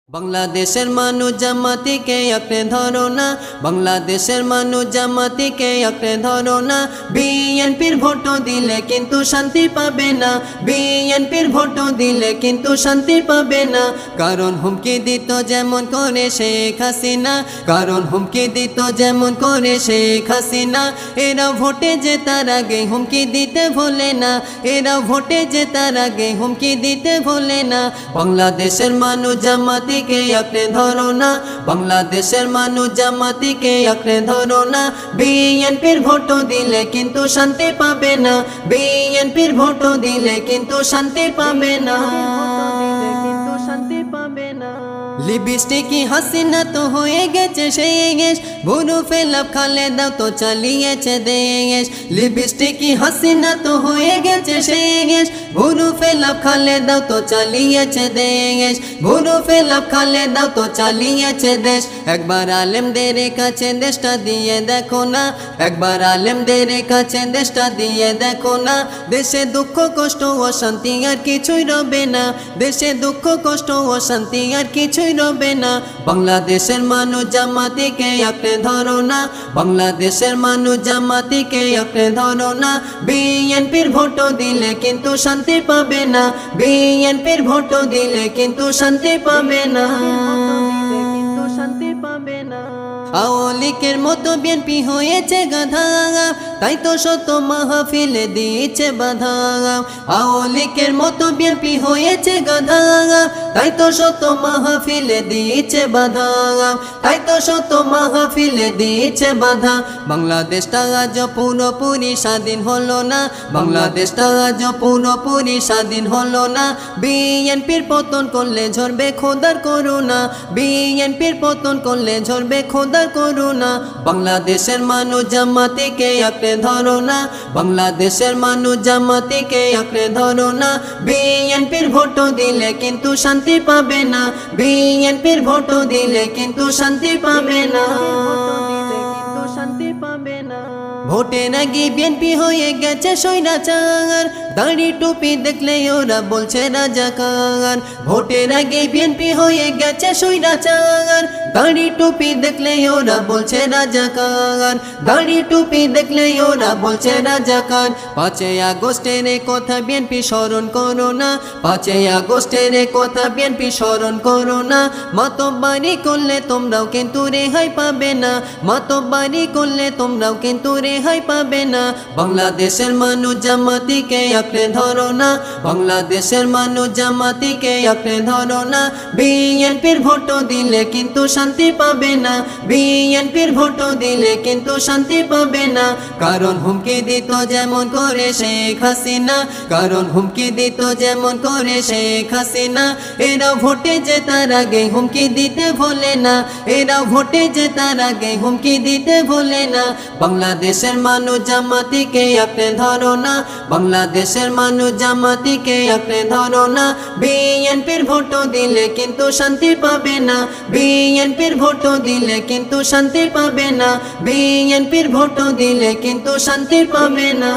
বাংলাদেশের মানুষ জামাতিকে আঁকড়ে ধরো না, বাংলাদেশের মানুষ জামাতিকে আঁকড়ে ধরো না। বিএনপির ভোট দিলে কিন্তু শান্তি পাবে না, বিএনপির ভোট দিলে কিন্তু শান্তি পাবে না। কারণ হুমকি দিত যেমন করে শেখ হাসিনা, কারণ হুমকি দিত যেমন করে শেখ হাসিনা। এরা ভোটে জেতার আগে হুমকি দিতে ভোলে না, এরা ভোটে জেতার আগে হুমকি দিতে ভোলে না। বাংলাদেশের মানুষ জামাতি কে আঁকড়ে ধরো না, বাংলাদেশের মানুষ জামাতিকে আঁকড়ে ধরো না। বিএনপির ভোট দিলে কিন্তু শান্তি পাবে না, বিএনপির ভোট দিলে কিন্তু শান্তি পাবে না, শান্তি পাবে না। লিপস্টিকি হাসিনা তো হয়ে গেছে শেষ, বুড়ো ফেলাপ খালেদাও তো চালিয়েছে দেশ। লিপস্টিকি হাসিনা তো হয়ে গেছে শেষ, বুড়ো ফেলাপ খালেদাও তো চালিয়েছে দেশ, বুড়ো ফেলাপ খালেদাও তো চালিয়েছে দেশ। একবার আলেমদের কাছে দেশটা দিয়ে দেখো না, একবার আলেমদের কাছে দেশটা দিয়ে দেখো না। দেশে দুঃখ কষ্ট অশান্তি আর কিছুই রবে না, দেশে দুঃখ কষ্ট অশান্তি আর কিছুই রবে না। বাংলাদেশের মানুষ জামাতিকে আঁকড়ে ধরো না, বাংলাদেশের মানুষ জামাতিকে আঁকড়ে ধরো না। বিএনপির ভোট দিলে কিন্তু শান্তি পাবে না, বিএনপির ভোট দিলে কিন্তু শান্তি পাবে না, শান্তি পাবে না। আওয়ামী লীগের মতো বিএনপি হয়েছে গাধা, তাই তো শত মাহফিলে দিয়েছে বাধা। আওয়ামী লীগের মতো বিএনপি হয়েছে গাধা, তাই তো শত মাহফিলে দিয়েছে বাধা, তাই তো শত মাহফিলে দিয়েছে বাধা। বাংলাদেশটা আজ পুরোপুরি স্বাধীন হলো না, বাংলাদেশটা আজ পুরোপুরি স্বাধীন হলো না। বিএনপির পতন করলে ঝরবে খোদার করুণা, বিএনপির পতন করলে ঝরবে খোদার করুণা। বাংলাদেশের মানুষ জামাতিকে আঁকড়ে ধরো না, বাংলাদেশের মানুষ জামাতিকে আঁকড়ে ধরো না। বিএনপির ভোট দিলে কিন্তু শান্তি পাবে না, বিএনপির ভোট দিলে কিন্তু শান্তি পাবে না, শান্তি পাবে না। ভোটের আগে বিএনপি হয়ে গেছে স্বৈরাচার, দাড়ি টুপি দেখলে ওরা বলছে রাজাকার। ভোটের আগে বিএনপি হয়ে গেছে স্বৈরাচার, দাড়ি টুপি দেখলে ওরা বলছে রাজাকার, দাড়ি টুপি দেখলে ওরা বলছে রাজাকার। 5ই আগস্টের কথা বিএনপি স্মরণ করো না, 5ই আগস্টের কথা বিএনপি স্মরণ করো না। মাতব্বারি করলে তোমরাও কিন্তু রেহাই পাবে না, মাতব্বারি করলে তোমরাও কিন্তু রেহাই পাবে না। বাংলাদেশের মানুষ জামাতিকে আঁকড়ে ধরো না, বাংলাদেশের মানুষ জামাতিকে আঁকড়ে ধরো না। বিএনপির ভোট দিলে কিন্তু শান্তি পাবে না, বিএনপির ভোট দিলে কিন্তু শান্তি পাবে না। কারণ হুমকি দিত যেমন করে শেখ হাসিনা, কারণ হুমকি দিত যেমন করে শেখ হাসিনা। এরা ভোটে জেতার আগে হুমকি দিতে ভোলে না, এরা ভোটে জেতার আগে হুমকি দিতে ভোলে না। বাংলাদেশের মানুষ জামাতিকে আঁকড়ে ধরো না, বাংলাদেশের মানুষ জামাতিকে আঁকড়ে ধরো না। বিএনপির ভোট দিলে কিন্তু শান্তি পাবে না, বিএনপির ভোট দিলে কিন্তু শান্তি পাবে না, বিএনপির ভোট দিলে কিন্তু শান্তি পাবে না।